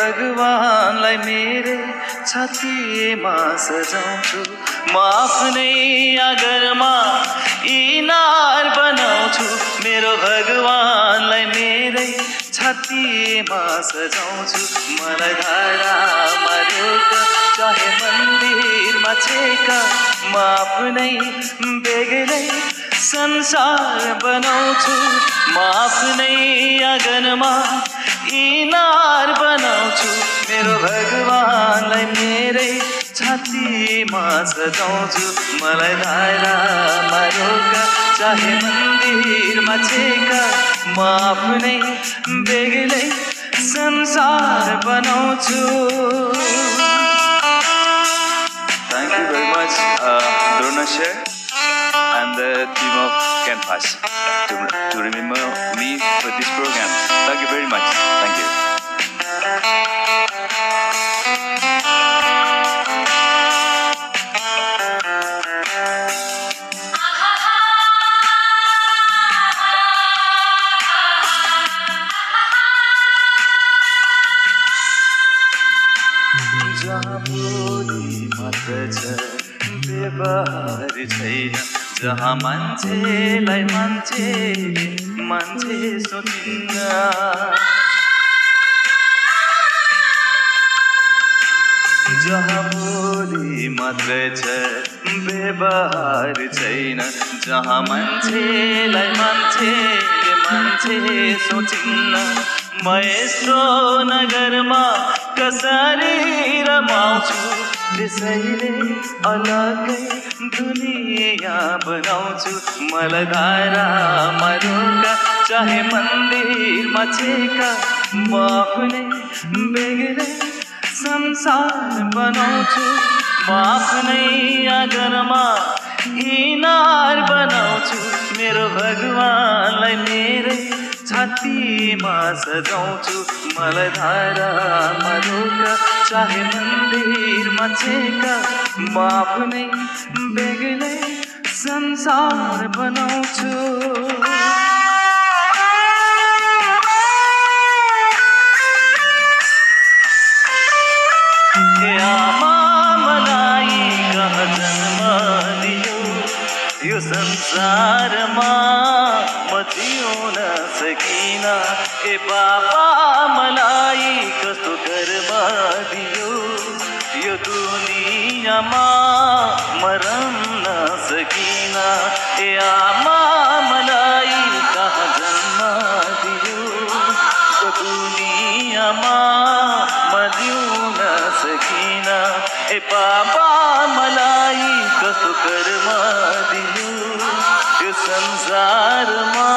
भगवानलाई मेरै छातीमा सजाउँछु म आफ्नै आँगनमा इनार बनाउँछु मेरो भगवानलाई मेरै छातीमा सजाउँछु मलाई धारामा रोक चाहे मन्दिरमा छेक म आफ्नै बेग्लै संसार बनाउँछु म आफ्नै आँगनमा इनार बनाउँछु मेरो भगवानलाई मेरै छातीमा सजाउँछु मलाई धारामा रोक चाहे मन्दिरमा छेक म आफ्नै बेग्लै संसार बनाउँछु. Thank you very much, Dronasher and the team of Canvas to remember me for this program. Thank you very much. Thank you. जहाँ बोली मात्र छ व्यवहार छैन जहाँ मान्छेलाई मान्छे सोचिन्न जहाँ बोली मात्र छ व्यवहार छैन जहाँ मान्छेलाई मान्छे सोचिन्न म यस्तो नगरमा कसरी रमाउँछु त्यसैले अलग्गै दुनिया बनाउँछु मलाई धारामा रोक चाहे मन्दिरमा छेक म आफ्नै बेग्लै संसार बनाउँछु म आफ्नै आँगनमा इनार बनाउँछु मेरो भगवानलाई मेरै छातीमा सजाउँछु मलाई धारामा रोक चाहे मन्दिरमा छेक म आफ्नै बेग्लै संसार बनाउँछु. आमा मलाई कहाँ जन्म दियो यो संसारमा म जिउन सकिन ए बाबा मलाई कस्तो कर्म दियो यो दुनियाँमा मरन सकिन ए आमा मलाई कहाँ जन्म दियो यो दुनियाँमा म जिउन सकिन ए बाबा मलाई कस्तो कर्म दियो यो संसारमा